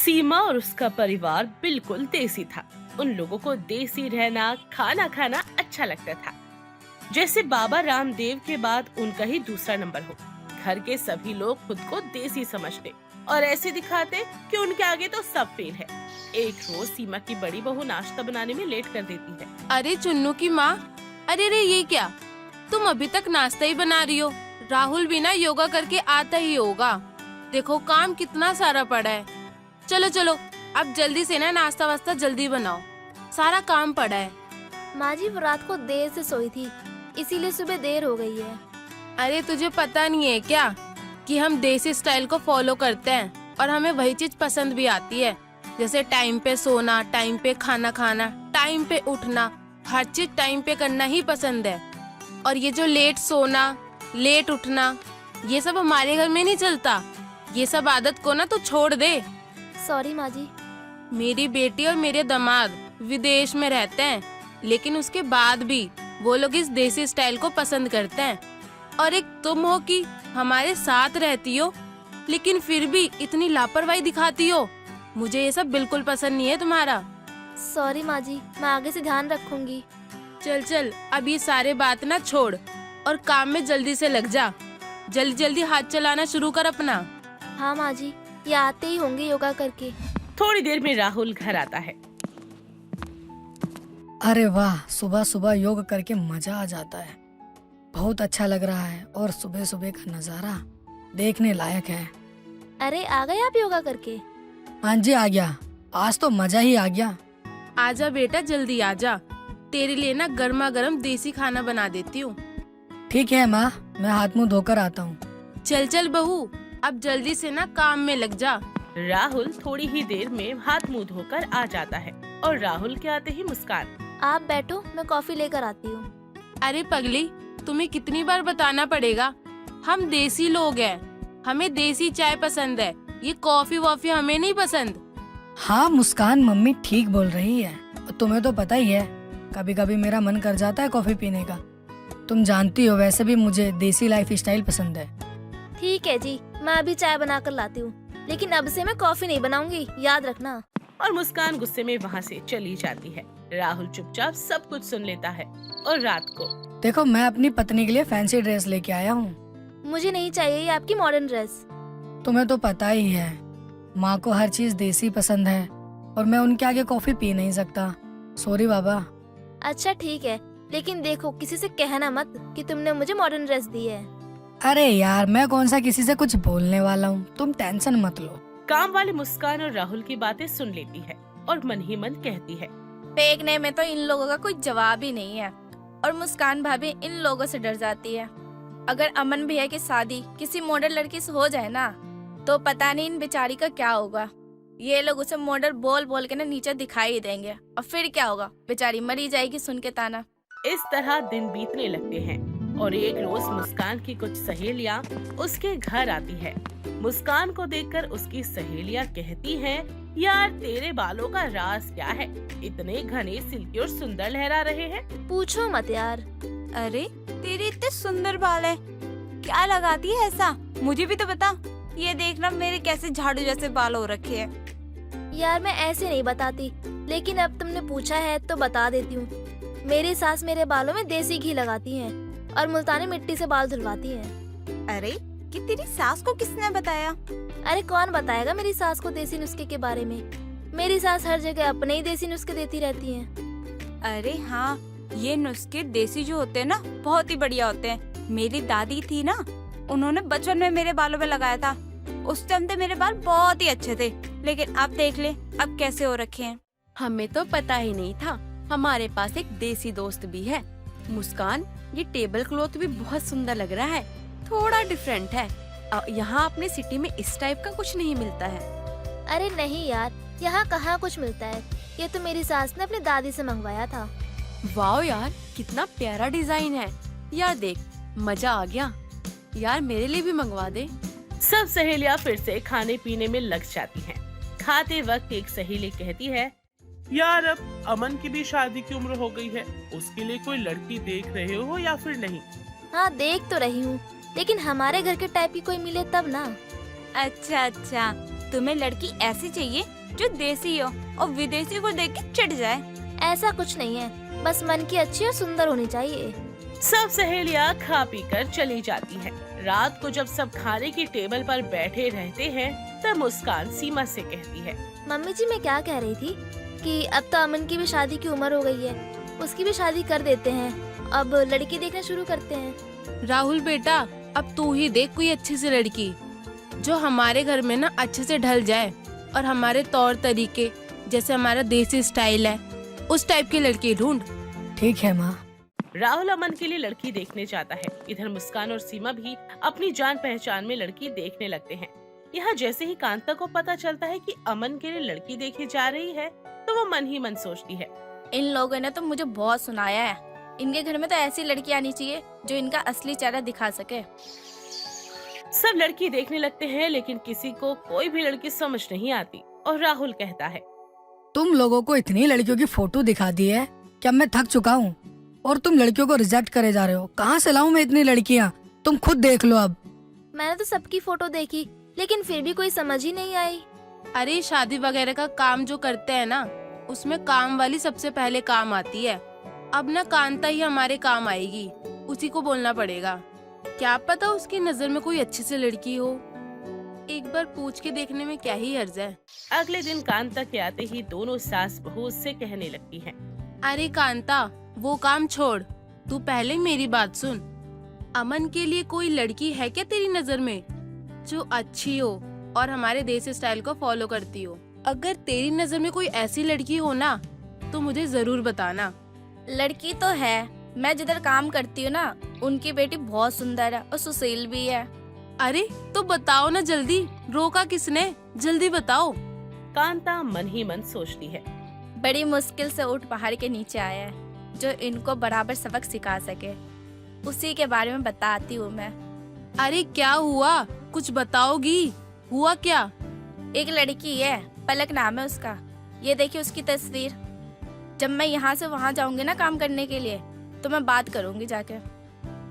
सीमा और उसका परिवार बिल्कुल देसी था। उन लोगों को देसी रहना, खाना खाना अच्छा लगता था। जैसे बाबा रामदेव के बाद उनका ही दूसरा नंबर हो। घर के सभी लोग खुद को देसी समझते और ऐसे दिखाते कि उनके आगे तो सब फेल है। एक रोज सीमा की बड़ी बहू नाश्ता बनाने में लेट कर देती है। अरे चुन्नू की माँ, अरे रे ये क्या, तुम अभी तक नाश्ता ही बना रही हो। राहुल भी ना योगा करके आता ही होगा। देखो काम कितना सारा पड़ा है। चलो चलो अब जल्दी से ना नाश्ता वास्ता जल्दी बनाओ, सारा काम पड़ा है। माँ जी वो रात को देर से सोई थी, इसीलिए सुबह देर हो गई है। अरे तुझे पता नहीं है क्या कि हम देसी स्टाइल को फॉलो करते हैं और हमें वही चीज पसंद भी आती है। जैसे टाइम पे सोना, टाइम पे खाना खाना, टाइम पे उठना, हर चीज टाइम पे करना ही पसंद है। और ये जो लेट सोना, लेट उठना, ये सब हमारे घर में नहीं चलता। ये सब आदत को ना तू छोड़ दे। सॉरी माँ जी। मेरी बेटी और मेरे दामाद विदेश में रहते हैं, लेकिन उसके बाद भी वो लोग इस देसी स्टाइल को पसंद करते हैं। और एक तुम हो कि हमारे साथ रहती हो लेकिन फिर भी इतनी लापरवाही दिखाती हो। मुझे ये सब बिल्कुल पसंद नहीं है तुम्हारा। सॉरी माँ जी, मैं आगे से ध्यान रखूंगी। चल चल अब ये सारे बात ना छोड़ और काम में जल्दी से लग जा। जल्दी जल्दी हाथ चलाना शुरू कर अपना। हाँ माँ जी, ये आते ही होंगे योगा करके। थोड़ी देर में राहुल घर आता है। अरे वाह, सुबह सुबह योग करके मजा आ जाता है। बहुत अच्छा लग रहा है और सुबह सुबह का नजारा देखने लायक है। अरे आ गए आप योगा करके? हाँ जी आ गया, आज तो मजा ही आ गया। आजा बेटा जल्दी आजा, तेरे लिए ना गर्मा गर्म देसी खाना बना देती हूँ। ठीक है माँ, मैं हाथ मुंह धोकर आता हूँ। चल चल बहू, अब जल्दी से ना काम में लग जा। राहुल थोड़ी ही देर में हाथ मुंह धोकर आ जाता है और राहुल के आते ही मुस्कान। आप बैठो, मैं कॉफी लेकर आती हूँ। अरे पगली, तुम्हें कितनी बार बताना पड़ेगा, हम देसी लोग हैं, हमें देसी चाय पसंद है, ये कॉफी वॉफी हमें नहीं पसंद। हाँ मुस्कान, मम्मी ठीक बोल रही है। तुम्हें तो पता ही है, कभी कभी मेरा मन कर जाता है कॉफी पीने का। तुम जानती हो वैसे भी मुझे देसी लाइफ स्टाइल पसंद है। ठीक है जी, मैं अभी चाय बना कर लाती हूँ, लेकिन अब से मैं कॉफी नहीं बनाऊंगी, याद रखना। और मुस्कान गुस्से में वहाँ से चली जाती है। राहुल चुपचाप सब कुछ सुन लेता है और रात को देखो मैं अपनी पत्नी के लिए फैंसी ड्रेस लेके आया हूँ। मुझे नहीं चाहिए ये आपकी मॉडर्न ड्रेस। तुम्हें तो पता ही है, माँ को हर चीज देसी पसंद है और मैं उनके आगे कॉफी पी नहीं सकता। सॉरी बाबा। अच्छा ठीक है, लेकिन देखो किसी से कहना मत कि तुमने मुझे मॉडर्न ड्रेस दी है। अरे यार, मैं कौन सा किसी से कुछ बोलने वाला हूँ, तुम टेंशन मत लो। काम वाली मुस्कान और राहुल की बातें सुन लेती है और मन ही मन कहती है, फेंकने में तो इन लोगों का कोई जवाब ही नहीं है। और मुस्कान भाभी इन लोगों से डर जाती है। अगर अमन भैया की शादी किसी मॉडल लड़की से हो जाए ना, तो पता नहीं इन बेचारी का क्या होगा। ये लोग उसे मॉडल बोल बोल के ना नीचे दिखाई ही देंगे और फिर क्या होगा, बेचारी मरी जाएगी सुन के ताना। इस तरह दिन बीतने लगते हैं और एक रोज मुस्कान की कुछ सहेलियां उसके घर आती है। मुस्कान को देखकर उसकी सहेलियां कहती हैं, यार तेरे बालों का राज क्या है, इतने घने, सिल्की और सुंदर लहरा रहे हैं। पूछो मत यार। अरे तेरे इतने सुंदर बाल है, क्या लगाती है ऐसा, मुझे भी तो बता। ये देखना मेरे कैसे झाड़ू जैसे बाल हो रखे हैं। यार मैं ऐसे नहीं बताती, लेकिन अब तुमने पूछा है तो बता देती हूँ। मेरी सास मेरे बालों में देसी घी लगाती हैं और मुल्तानी मिट्टी से बाल धुलवाती हैं। अरे कि तेरी सास को किसने बताया? अरे कौन बताएगा मेरी सास को देसी नुस्खे के बारे में। मेरी सास हर जगह अपने ही देसी नुस्खे देती रहती हैं। अरे हाँ, ये नुस्खे देसी जो होते हैं ना बहुत ही बढ़िया होते हैं। मेरी दादी थी ना, उन्होंने बचपन में मेरे बालों में लगाया था। उस टाइम तो मेरे बाल बहुत ही अच्छे थे, लेकिन अब देख ले अब कैसे हो रखे हैं। हमें तो पता ही नहीं था, हमारे पास एक देसी दोस्त भी है। मुस्कान, ये टेबल क्लॉथ भी बहुत सुंदर लग रहा है, थोड़ा डिफरेंट है। यहाँ अपने सिटी में इस टाइप का कुछ नहीं मिलता है। अरे नहीं यार, यहाँ कहाँ कुछ मिलता है, ये तो मेरी सास ने अपनी दादी से मंगवाया था। वाओ यार, कितना प्यारा डिजाइन है। यार देख, मजा आ गया। यार मेरे लिए भी मंगवा दे। सब सहेलियां फिर से खाने पीने में लग जाती हैं। खाते वक्त एक सहेली कहती है, यार अब अमन की भी शादी की उम्र हो गई है, उसके लिए कोई लड़की देख रहे हो या फिर नहीं? हाँ देख तो रही हूँ, लेकिन हमारे घर के टाइप की कोई मिले तब ना। अच्छा अच्छा, तुम्हें लड़की ऐसी चाहिए जो देसी हो और विदेशी को देख के चिढ़ जाए। ऐसा कुछ नहीं है, बस मन की अच्छी और सुंदर होनी चाहिए। सब सहेलियां खा पी कर चली जाती हैं। रात को जब सब खाने की टेबल पर बैठे रहते हैं तब मुस्कान सीमा से कहती है, मम्मी जी मैं क्या कह रही थी कि अब तो अमन की भी शादी की उम्र हो गई है, उसकी भी शादी कर देते हैं, अब लड़की देखना शुरू करते हैं। राहुल बेटा, अब तू ही देख कोई अच्छी सी लड़की जो हमारे घर में ना अच्छे से ढल जाए और हमारे तौर तरीके जैसे हमारा देसी स्टाइल है उस टाइप की लड़की ढूंढ। ठीक है माँ। राहुल अमन के लिए लड़की देखने जाता है। इधर मुस्कान और सीमा भी अपनी जान पहचान में लड़की देखने लगते हैं। यहाँ जैसे ही कांता को पता चलता है कि अमन के लिए लड़की देखी जा रही है तो वो मन ही मन सोचती है, इन लोगों ने तो मुझे बहुत सुनाया है, इनके घर में तो ऐसी लड़की आनी चाहिए जो इनका असली चेहरा दिखा सके। सब लड़की देखने लगते हैं लेकिन किसी को कोई भी लड़की समझ नहीं आती और राहुल कहता है, तुम लोगों को इतनी लड़कियों की फोटो दिखा दी है कि अब मैं थक चुका हूँ और तुम लड़कियों को रिजेक्ट करे जा रहे हो। कहाँ से लाऊं मैं इतनी लड़कियाँ? तुम खुद देख लो अब। मैंने तो सबकी फोटो देखी लेकिन फिर भी कोई समझ ही नहीं आई। अरे शादी वगैरह का काम जो करते हैं ना उसमें काम वाली सबसे पहले काम आती है। अब ना कांता ही हमारे काम आएगी, उसी को बोलना पड़ेगा। क्या पता उसकी नजर में कोई अच्छी सी लड़की हो, एक बार पूछ के देखने में क्या ही हर्ज है। अगले दिन कांता के आते ही दोनों सास बहू उससे कहने लगती हैं, अरे कांता, वो काम छोड़, तू पहले मेरी बात सुन। अमन के लिए कोई लड़की है क्या तेरी नजर में जो अच्छी हो और हमारे देसी स्टाइल को फॉलो करती हो? अगर तेरी नजर में कोई ऐसी लड़की हो ना तो मुझे जरूर बताना। लड़की तो है, मैं जिधर काम करती हूँ ना उनकी बेटी बहुत सुंदर है और सुशील भी है। अरे तो बताओ ना जल्दी, रोका किसने? जल्दी बताओ। कांता मन ही मन सोचती है, बड़ी मुश्किल से ऊँट पहाड़ के नीचे आया है जो इनको बराबर सबक सिखा सके, उसी के बारे में बताती हूँ मैं। अरे क्या हुआ, कुछ बताओगी? हुआ क्या? एक लड़की है, पलक नाम है उसका, ये देखिए उसकी तस्वीर। जब मैं यहाँ से वहाँ जाऊंगी ना काम करने के लिए तो मैं बात करूंगी जाके।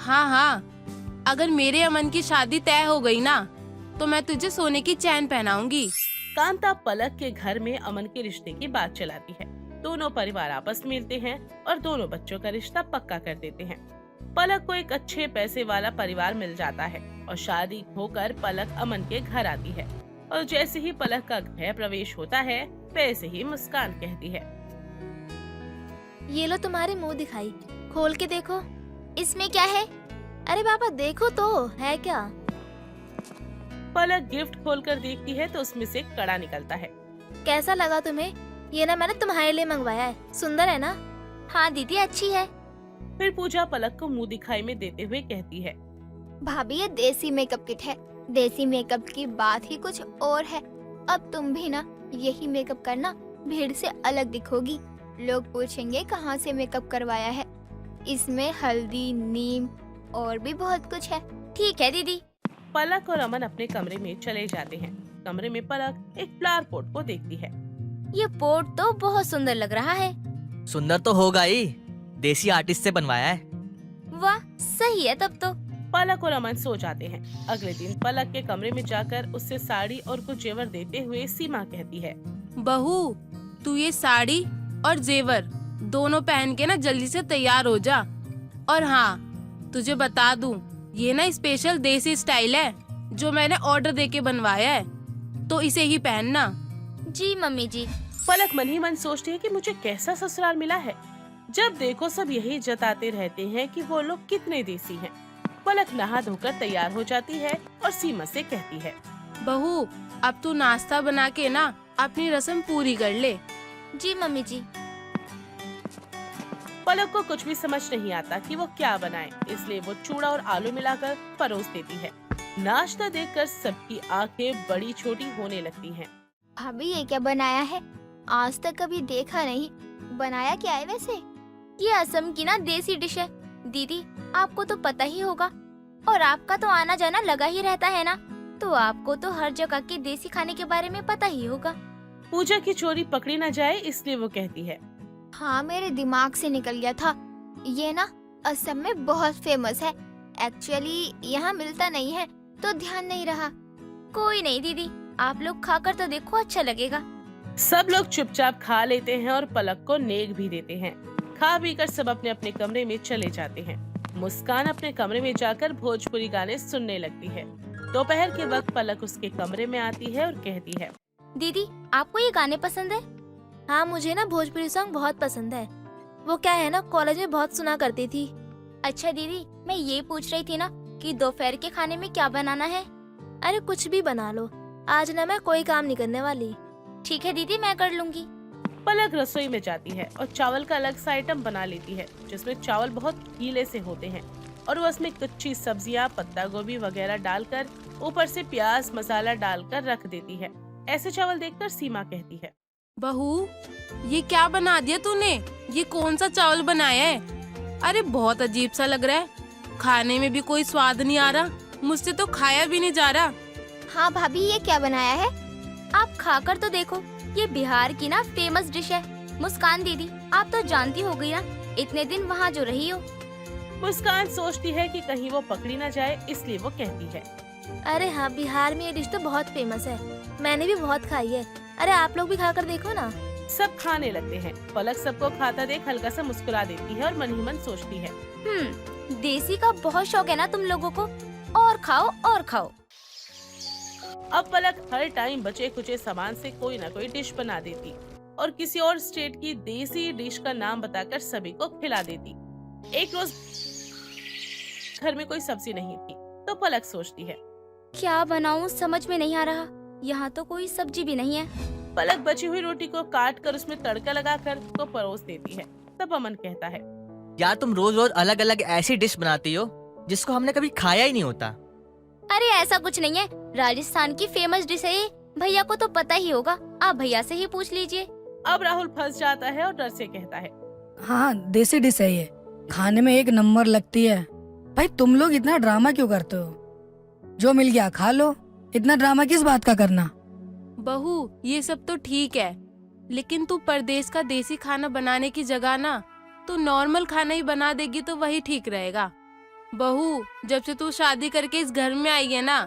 हाँ हाँ, अगर मेरे अमन की शादी तय हो गई ना तो मैं तुझे सोने की चैन पहनाऊंगी। कांता पलक के घर में अमन के रिश्ते की बात चलाती है। दोनों परिवार आपस में मिलते हैं और दोनों बच्चों का रिश्ता पक्का कर देते हैं। पलक को एक अच्छे पैसे वाला परिवार मिल जाता है और शादी होकर पलक अमन के घर आती है और जैसे ही पलक का गृह प्रवेश होता है वैसे ही मुस्कान कहती है, ये लो तुम्हारे मुंह दिखाई, खोल के देखो इसमें क्या है। अरे पापा देखो तो, है क्या? पलक गिफ्ट खोलकर देखती है तो उसमें से कड़ा निकलता है। कैसा लगा तुम्हें? ये ना मैंने तुम्हारे लिए मंगवाया है, सुंदर है ना? हाँ दीदी अच्छी है। फिर पूजा पलक को मुंह दिखाई में देते हुए कहती है, भाभी ये देसी मेकअप किट है, देसी मेकअप की बात ही कुछ और है। अब तुम भी ना यही मेकअप करना, भीड़ से अलग दिखोगी। लोग पूछेंगे कहाँ से मेकअप करवाया है। इसमें हल्दी, नीम और भी बहुत कुछ है। ठीक है दीदी। पलक और अमन अपने कमरे में चले जाते हैं। कमरे में पलक एक फ्लावर पॉट को देखती है। ये पोट तो बहुत सुंदर लग रहा है। सुंदर तो होगा ही, देसी आर्टिस्ट से बनवाया है। वाह सही है तब तो। पलक और अमन सो जाते हैं। अगले दिन पलक के कमरे में जाकर उससे साड़ी और कुछ जेवर देते हुए सीमा कहती है, बहू तू ये साड़ी और जेवर दोनों पहन के ना जल्दी से तैयार हो जा। और हाँ तुझे बता दूं, ये ना स्पेशल देसी स्टाइल है जो मैंने ऑर्डर देके बनवाया है, तो इसे ही पहनना। जी मम्मी जी। पलक मन ही मन सोचती है कि मुझे कैसा ससुराल मिला है। जब देखो सब यही जताते रहते हैं कि वो लोग कितने देसी हैं। पलक नहा धोकर तैयार हो जाती है और सीमा से कहती है, बहू अब तू नाश्ता बना के ना अपनी रस्म पूरी कर ले। जी मम्मी जी। पलक को कुछ भी समझ नहीं आता कि वो क्या बनाए, इसलिए वो चूड़ा और आलू मिलाकर परोस देती है। नाश्ता देखकर सबकी आंखें बड़ी छोटी होने लगती हैं। भाभी ये क्या बनाया है? आज तक कभी देखा नहीं। बनाया क्या है वैसे? ये असम की ना देसी डिश है दीदी, आपको तो पता ही होगा। और आपका तो आना जाना लगा ही रहता है ना, तो आपको तो हर जगह के देसी खाने के बारे में पता ही होगा। पूजा की चोरी पकड़ी न जाए इसलिए वो कहती है, हाँ मेरे दिमाग से निकल गया था। ये ना असम में बहुत फेमस है। एक्चुअली यहाँ मिलता नहीं है तो ध्यान नहीं रहा। कोई नहीं दीदी, आप लोग खाकर तो देखो, अच्छा लगेगा। सब लोग चुपचाप खा लेते हैं और पलक को नेक भी देते हैं। खा पी कर सब अपने अपने कमरे में चले जाते हैं। मुस्कान अपने कमरे में जाकर भोजपुरी गाने सुनने लगती है। दोपहर के वक्त पलक उसके कमरे में आती है और कहती है, दीदी आपको ये गाने पसंद है? हाँ, मुझे ना भोजपुरी सॉन्ग बहुत पसंद है। वो क्या है ना, कॉलेज में बहुत सुना करती थी। अच्छा दीदी, मैं ये पूछ रही थी ना कि दोपहर के खाने में क्या बनाना है? अरे कुछ भी बना लो, आज ना मैं कोई काम नहीं करने वाली। ठीक है दीदी, मैं कर लूंगी। पलक रसोई में जाती है और चावल का अलग सा आइटम बना लेती है, जिसमें चावल बहुत गीले से होते हैं और वो उसमें कच्ची सब्जियां, पत्ता गोभी वगैरह डालकर ऊपर से प्याज मसाला डालकर रख देती है। ऐसे चावल देखकर सीमा कहती है, बहू ये क्या बना दिया तूने? ये कौन सा चावल बनाया है? अरे बहुत अजीब सा लग रहा है, खाने में भी कोई स्वाद नहीं आ रहा, मुझसे तो खाया भी नहीं जा रहा। हाँ भाभी, ये क्या बनाया है? आप खाकर तो देखो, ये बिहार की ना फेमस डिश है। मुस्कान दीदी, आप तो जानती हो गई ना, इतने दिन वहाँ जो रही हो। मुस्कान सोचती है कि कहीं वो पकड़ी न जाए, इसलिए वो कहती है, अरे हाँ, बिहार में ये डिश तो बहुत फेमस है, मैंने भी बहुत खाई है। अरे आप लोग भी खाकर देखो ना। सब खाने लगते हैं। पलक सबको खाता देख हल्का सा मुस्कुरा देती है और मन ही मन सोचती है, देसी का बहुत शौक है ना तुम लोगों को, और खाओ और खाओ। अब पलक हर टाइम बचे कुचे सामान से कोई न कोई डिश बना देती और किसी और स्टेट की देसी डिश का नाम बताकर सभी को खिला देती। एक रोज घर में कोई सब्जी नहीं थी, तो पलक सोचती है, क्या बनाऊं समझ में नहीं आ रहा, यहाँ तो कोई सब्जी भी नहीं है। पलक बची हुई रोटी को काट कर उसमें तड़का लगाकर को परोस देती है। तब अमन कहता है, यार तुम रोज रोज अलग अलग ऐसी डिश बनाती हो जिसको हमने कभी खाया ही नहीं होता। अरे ऐसा कुछ नहीं है, राजस्थान की फेमस डिश है ये, भैया को तो पता ही होगा, आप भैया से ही पूछ लीजिए। अब राहुल फंस जाता है और डर से कहता है, हाँ देसी डिश है ये, खाने में एक नंबर लगती है। भाई तुम लोग इतना ड्रामा क्यों करते हो? जो मिल गया खा लो, इतना ड्रामा किस बात का करना? बहू ये सब तो ठीक है, लेकिन तू परदेश का देसी खाना बनाने की जगह ना तू नॉर्मल खाना ही बना देगी तो वही ठीक रहेगा। बहू जब से तू शादी करके इस घर में आई है ना,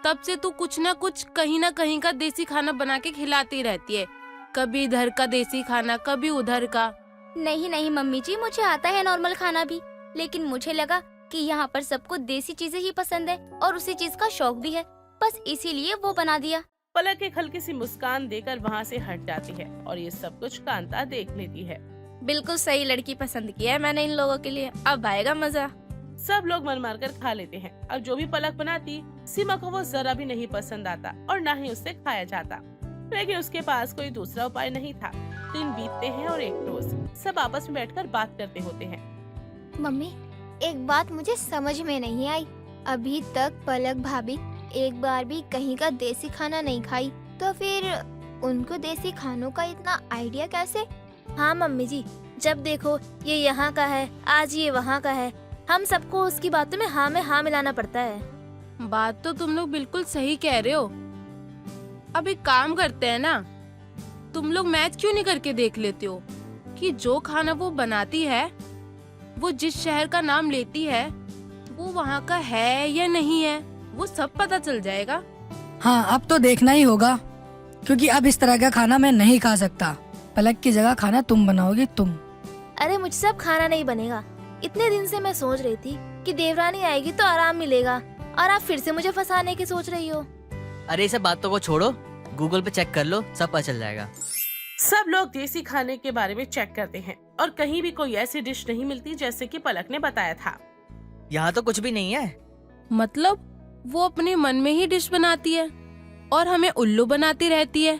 तब से तू कुछ ना कुछ कहीं ना कहीं का देसी खाना बना के खिलाती रहती है, कभी इधर का देसी खाना कभी उधर का। नहीं नहीं मम्मी जी, मुझे आता है नॉर्मल खाना भी, लेकिन मुझे लगा कि यहाँ पर सबको देसी चीजें ही पसंद है और उसी चीज का शौक भी है, बस इसीलिए वो बना दिया। पलक एक हल्की सी मुस्कान देकर वहाँ से हट जाती है और ये सब कुछ कांता देख लेती है। बिल्कुल सही लड़की पसंद किया है मैंने इन लोगों के लिए, अब आएगा मजा। सब लोग मन मार कर खा लेते हैं। अब जो भी पलक बनाती सीमा को वो जरा भी नहीं पसंद आता और न ही उससे खाया जाता, लेकिन उसके पास कोई दूसरा उपाय नहीं था। दिन बीतते हैं और एक रोज सब आपस में बैठकर बात करते होते हैं। मम्मी, एक बात मुझे समझ में नहीं आई, अभी तक पलक भाभी एक बार भी कहीं का देसी खाना नहीं खाई, तो फिर उनको देसी खानों का इतना आइडिया कैसे? हाँ मम्मी जी, जब देखो ये यहाँ का है, आज ये वहाँ का है, हम सबको उसकी बातों में हाँ मिलाना पड़ता है। बात तो तुम लोग बिल्कुल सही कह रहे हो। अब एक काम करते हैं ना, तुम लोग मैच क्यों नहीं करके देख लेते हो कि जो खाना वो बनाती है, वो जिस शहर का नाम लेती है, वो वहाँ का है या नहीं है, वो सब पता चल जाएगा। हाँ अब तो देखना ही होगा, क्योंकि अब इस तरह का खाना मैं नहीं खा सकता। पलक की जगह खाना तुम बनाओगी, तुम। अरे मुझसे अब खाना नहीं बनेगा, इतने दिन से मैं सोच रही थी कि देवरानी आएगी तो आराम मिलेगा, और आप फिर से मुझे फंसाने की सोच रही हो। अरे ये सब बातों को छोड़ो, गूगल पे चेक कर लो, सब पता चल जाएगा। सब लोग देसी खाने के बारे में चेक करते हैं और कहीं भी कोई ऐसी डिश नहीं मिलती जैसे कि पलक ने बताया था। यहाँ तो कुछ भी नहीं है। मतलब वो अपने मन में ही डिश बनाती है और हमें उल्लू बनाती रहती है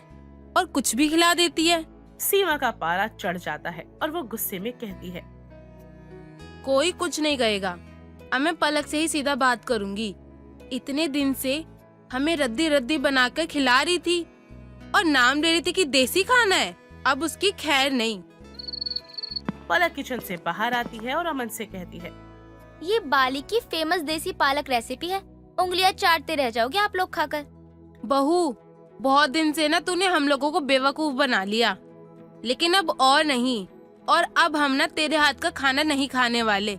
और कुछ भी खिला देती है। सीमा का पारा चढ़ जाता है और वो गुस्से में कहती है, कोई कुछ नहीं कहेगा, अब मैं पलक से ही सीधा बात करूंगी। इतने दिन से हमें रद्दी रद्दी बनाकर खिला रही थी और नाम ले रही थी कि देसी खाना है, अब उसकी खैर नहीं। पलक किचन से बाहर आती है और अमन से कहती है, ये बाली की फेमस देसी पालक रेसिपी है, उंगलियां चाटते रह जाओगे आप लोग खाकर। बहू बहुत दिन से ना तूने हम लोगों को बेवकूफ बना लिया, लेकिन अब और नहीं, और अब हम ना तेरे हाथ का खाना नहीं खाने वाले।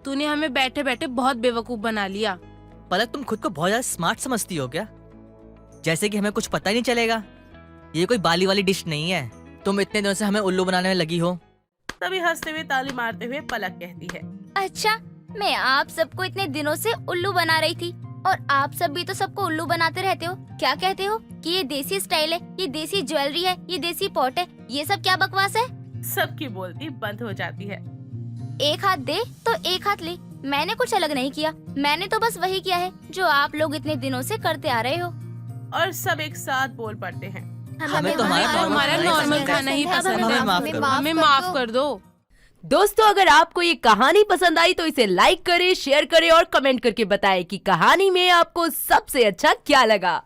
तूने हमें बैठे बैठे बहुत बेवकूफ बना लिया। पलक तुम खुद को बहुत ज्यादा स्मार्ट समझती हो क्या? जैसे कि हमें कुछ पता ही नहीं चलेगा। ये कोई बाली वाली डिश नहीं है। तुम इतने दिनों से हमें उल्लू बनाने में लगी हो। तभी हंसते हुए ताली मारते हुए पलक कहती है, अच्छा, मैं आप सबको इतने दिनों से उल्लू बना रही थी और आप सब भी तो सबको उल्लू बनाते रहते हो। क्या कहते हो कि ये देसी स्टाइल है, ये देसी ज्वेलरी है, ये देसी पॉट है, ये सब क्या बकवास है। सबकी बोलती बंद हो जाती है। एक हाथ दे तो एक हाथ ले। मैंने कुछ अलग नहीं किया, मैंने तो बस वही किया है जो आप लोग इतने दिनों से करते आ रहे हो। और सब एक साथ बोल पड़ते हैं, हमें तो हमारा नॉर्मल खाना ही पसंद हमें है। माफ करो। हमें माफ कर दो। दोस्तों, अगर आपको ये कहानी पसंद आई तो इसे लाइक करें, शेयर करें और कमेंट करके बताएं कि कहानी में आपको सबसे अच्छा क्या लगा।